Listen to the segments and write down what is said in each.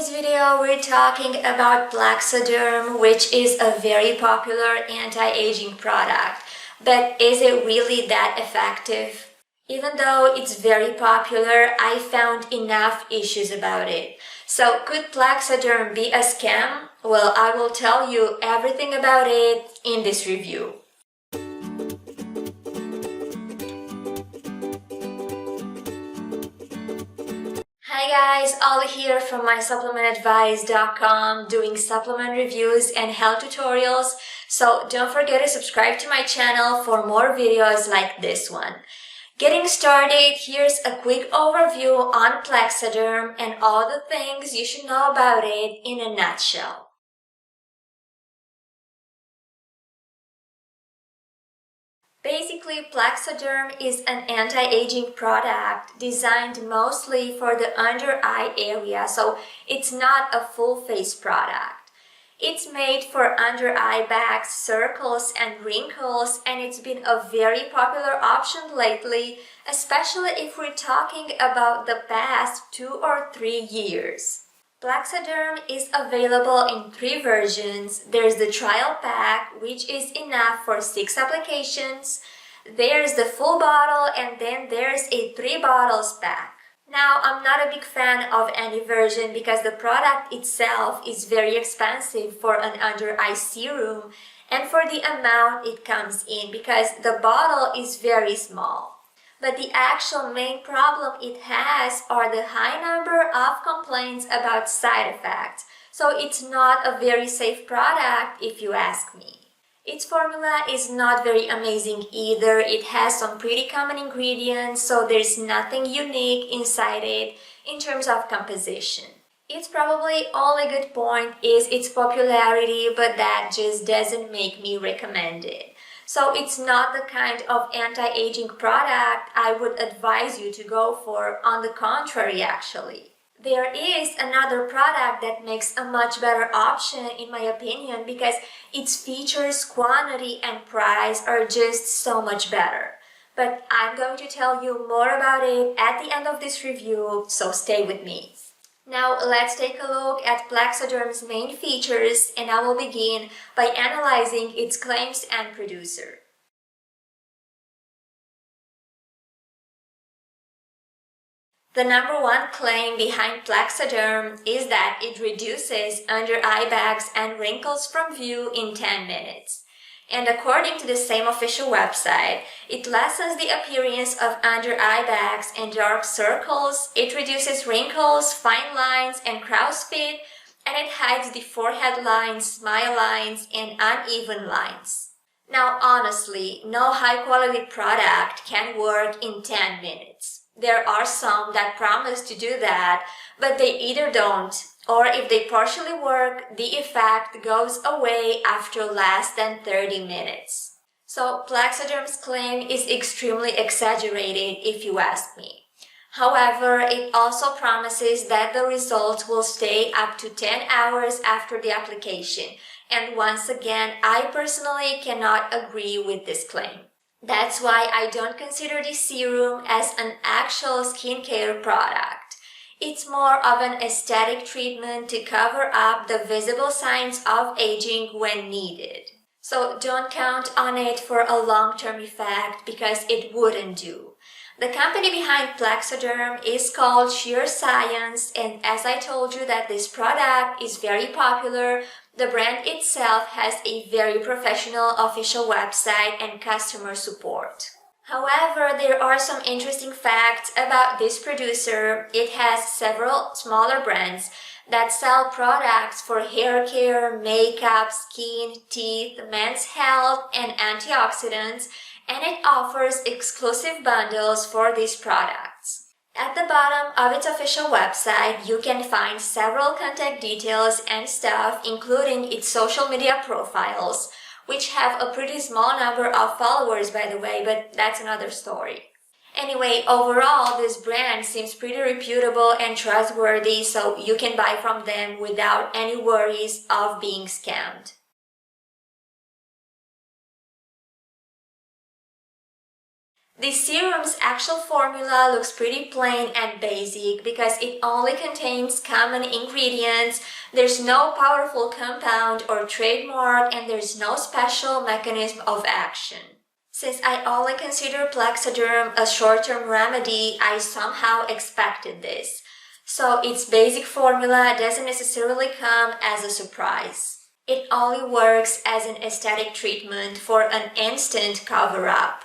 today's video, we're talking about Plaxaderm, which is a very popular anti-aging product. But is it really that effective? Even though it's very popular, I found enough issues about it. So could Plaxaderm be a scam? Well, I will tell you everything about it in this review. Hi guys, Ollie here from mysupplementadvice.com doing supplement reviews and health tutorials. So don't forget to subscribe to my channel for more videos like this one. Getting started, here's a quick overview on Plaxaderm and all the things you should know about it in a nutshell. Basically, Plaxaderm is an anti-aging product designed mostly for the under-eye area, so it's not a full-face product. It's made for under-eye bags, circles, and wrinkles, and it's been a very popular option lately, especially if we're talking about the past 2 or 3 years. Plaxaderm is available in 3 versions. There's the trial pack, which is enough for 6 applications. There's the full bottle, and then there's a 3 bottles pack. Now, I'm not a big fan of any version because the product itself is very expensive for an under-eye serum and for the amount it comes in because the bottle is very small. But the actual main problem it has are the high number of complaints about side effects, so it's not a very safe product if you ask me. Its formula is not very amazing either. It has some pretty common ingredients, so there's nothing unique inside it in terms of composition. Its probably only good point is its popularity, but that just doesn't make me recommend it. So it's not the kind of anti-aging product I would advise you to go for, on the contrary actually. There is another product that makes a much better option in my opinion because its features, quantity, and price are just so much better. But I'm going to tell you more about it at the end of this review, so stay with me. Now let's take a look at Plaxaderm's main features, and I will begin by analyzing its claims and producer. The number one claim behind Plaxaderm is that it reduces under-eye bags and wrinkles from view in 10 minutes. And according to the same official website, it lessens the appearance of under-eye bags and dark circles, it reduces wrinkles, fine lines, and crow's feet, and it hides the forehead lines, smile lines, and uneven lines. Now honestly, no high-quality product can work in 10 minutes. There are some that promise to do that, but they either don't, or if they partially work, the effect goes away after less than 30 minutes. So Plaxaderm's claim is extremely exaggerated if you ask me. However, it also promises that the results will stay up to 10 hours after the application, and once again, I personally cannot agree with this claim. That's why I don't consider this serum as an actual skincare product. It's more of an aesthetic treatment to cover up the visible signs of aging when needed. So don't count on it for a long-term effect because it wouldn't do. The company behind Plaxaderm is called Sheer Science, and as I told you that this product is very popular, the brand itself has a very professional official website and customer support. However, there are some interesting facts about this producer. It has several smaller brands that sell products for hair care, makeup, skin, teeth, men's health, and antioxidants, and it offers exclusive bundles for these products. At the bottom of its official website, you can find several contact details and stuff, including its social media profiles, which have a pretty small number of followers by the way, but that's another story. Anyway, overall, this brand seems pretty reputable and trustworthy, so you can buy from them without any worries of being scammed. The serum's actual formula looks pretty plain and basic because it only contains common ingredients, there's no powerful compound or trademark, and there's no special mechanism of action. Since I only consider Plexaderm a short-term remedy, I somehow expected this. So its basic formula doesn't necessarily come as a surprise. It only works as an aesthetic treatment for an instant cover-up.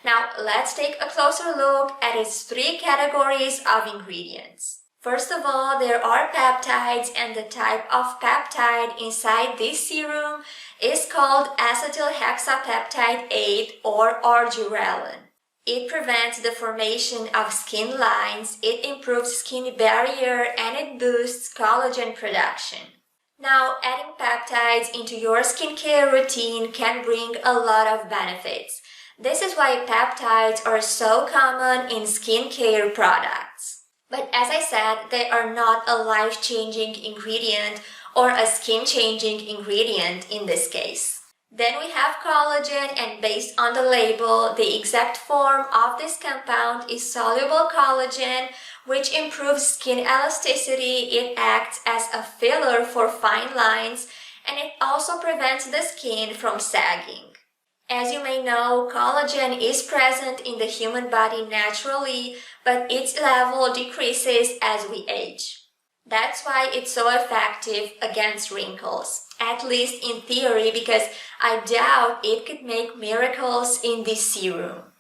Now let's take a closer look at its three categories of ingredients. First of all, there are peptides, and the type of peptide inside this serum is called acetylhexapeptide 8 or orgirelin. It prevents the formation of skin lines, it improves skin barrier, and it boosts collagen production. Now, adding peptides into your skincare routine can bring a lot of benefits. This is why peptides are so common in skincare products. But as I said, they are not a life-changing ingredient or a skin-changing ingredient in this case. Then we have collagen, and based on the label, the exact form of this compound is soluble collagen, which improves skin elasticity. It acts as a filler for fine lines, and it also prevents the skin from sagging. As you may know, collagen is present in the human body naturally, but its level decreases as we age. That's why it's so effective against wrinkles, at least in theory, because I doubt it could make miracles in this serum.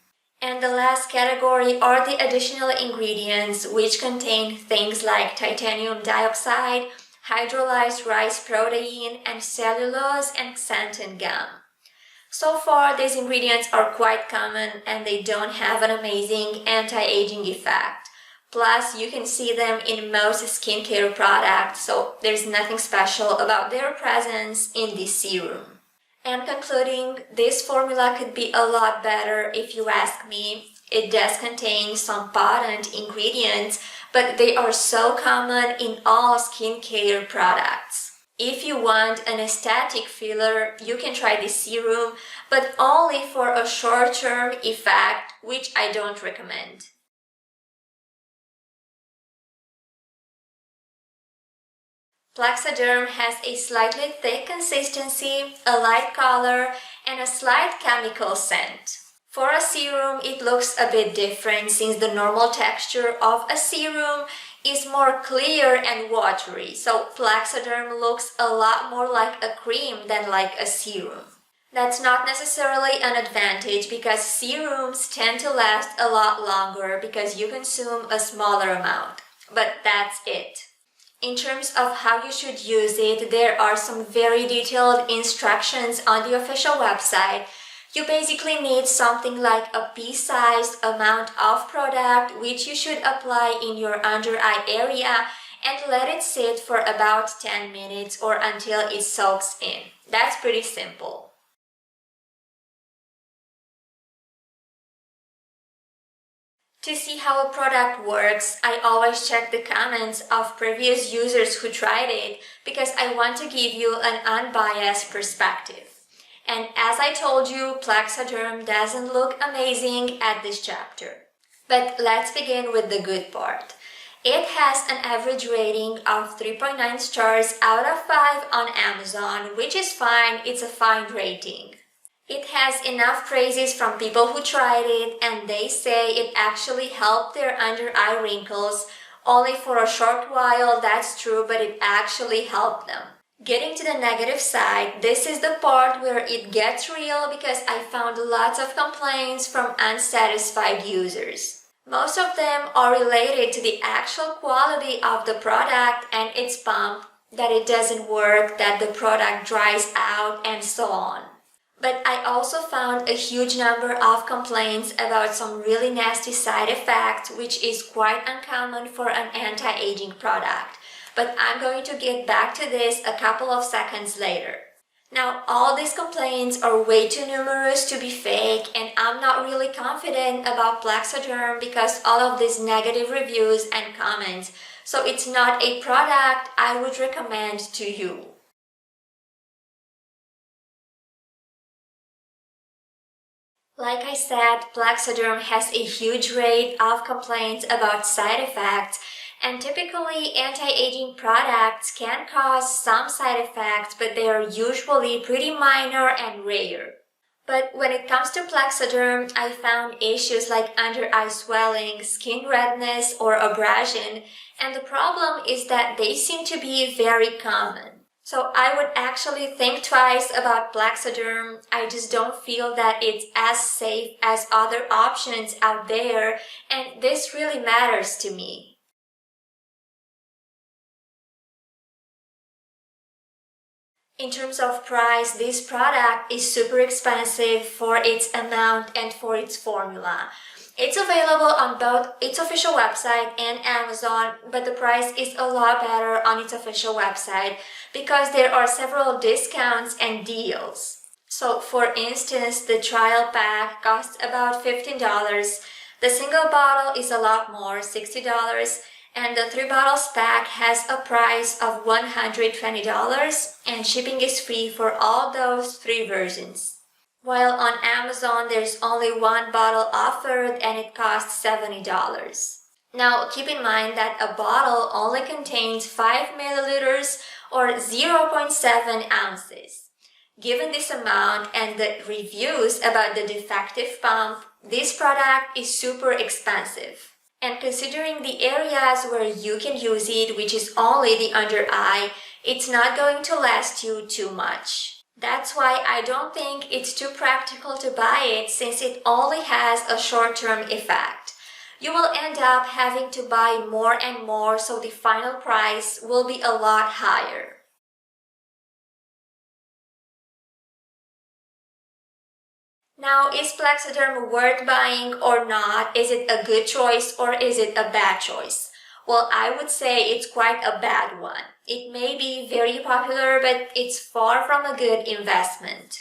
And the last category are the additional ingredients, which contain things like titanium dioxide, hydrolyzed rice protein, and cellulose and xanthan gum. So far, these ingredients are quite common and they don't have an amazing anti-aging effect. Plus, you can see them in most skincare products, so there's nothing special about their presence in this serum. And concluding, this formula could be a lot better if you ask me. It does contain some potent ingredients, but they are so common in all skincare products. If you want an aesthetic filler, you can try this serum, but only for a short-term effect, which I don't recommend. Plexaderm has a slightly thick consistency, a light color, and a slight chemical scent. For a serum, it looks a bit different since the normal texture of a serum is more clear and watery, so Plexaderm looks a lot more like a cream than like a serum. That's not necessarily an advantage because serums tend to last a lot longer because you consume a smaller amount, but that's it. In terms of how you should use it, there are some very detailed instructions on the official website. You basically need something like a pea-sized amount of product, which you should apply in your under eye area and let it sit for about 10 minutes or until it soaks in. That's pretty simple. To see how a product works, I always check the comments of previous users who tried it because I want to give you an unbiased perspective. And as I told you, Plexaderm doesn't look amazing at this chapter. But let's begin with the good part. It has an average rating of 3.9 stars out of 5 on Amazon, which is fine, it's a fine rating. It has enough praises from people who tried it, and they say it actually helped their under-eye wrinkles. Only for a short while, that's true, but it actually helped them. Getting to the negative side, this is the part where it gets real because I found lots of complaints from unsatisfied users. Most of them are related to the actual quality of the product and its pump, that it doesn't work, that the product dries out, and so on. But I also found a huge number of complaints about some really nasty side effects, which is quite uncommon for an anti-aging product. But I'm going to get back to this a couple of seconds later. Now, all these complaints are way too numerous to be fake, and I'm not really confident about Plexaderm because all of these negative reviews and comments, so it's not a product I would recommend to you. Like I said, Plexaderm has a huge rate of complaints about side effects, and typically anti-aging products can cause some side effects, but they are usually pretty minor and rare. But when it comes to Plexaderm, I found issues like under-eye swelling, skin redness, or abrasion, and the problem is that they seem to be very common. So I would actually think twice about Plexaderm. I just don't feel that it's as safe as other options out there, and this really matters to me. In terms of price, this product is super expensive for its amount and for its formula. It's available on both its official website and Amazon, but the price is a lot better on its official website because there are several discounts and deals. So for instance, the trial pack costs about $15. The single bottle is a lot more, $60, and the 3 bottles pack has a price of $120, and shipping is free for all those 3 versions. While on Amazon, there's only 1 bottle offered and it costs $70. Now, keep in mind that a bottle only contains 5 milliliters or 0.7 ounces. Given this amount and the reviews about the defective pump, this product is super expensive. And considering the areas where you can use it, which is only the under eye, it's not going to last you too much. That's why I don't think it's too practical to buy it since it only has a short-term effect. You will end up having to buy more and more, so the final price will be a lot higher. Now, is Plexaderm worth buying or not? Is it a good choice or is it a bad choice? Well, I would say it's quite a bad one. It may be very popular, but it's far from a good investment.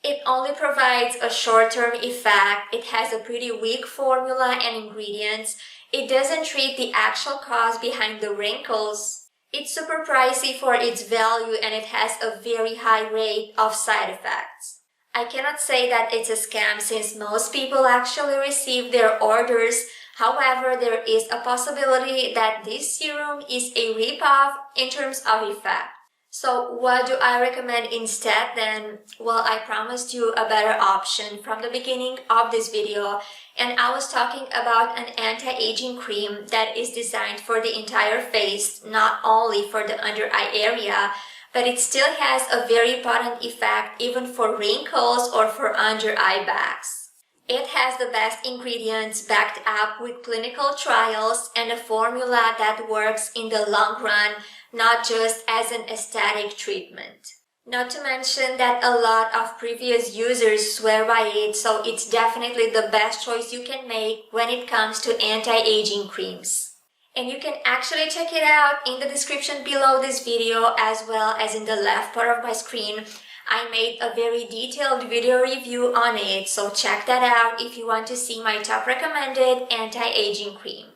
It only provides a short-term effect, it has a pretty weak formula and ingredients, it doesn't treat the actual cause behind the wrinkles. It's super pricey for its value and it has a very high rate of side effects. I cannot say that it's a scam since most people actually receive their orders. However, there is a possibility that this serum is a ripoff in terms of effect. So what do I recommend instead then? Well, I promised you a better option from the beginning of this video, and I was talking about an anti-aging cream that is designed for the entire face, not only for the under eye area, but it still has a very potent effect even for wrinkles or for under eye bags. It has the best ingredients backed up with clinical trials and a formula that works in the long run, not just as an aesthetic treatment. Not to mention that a lot of previous users swear by it, so it's definitely the best choice you can make when it comes to anti-aging creams. And you can actually check it out in the description below this video as well as in the left part of my screen. I made a very detailed video review on it, so check that out if you want to see my top recommended anti-aging cream.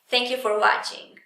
Thank you for watching.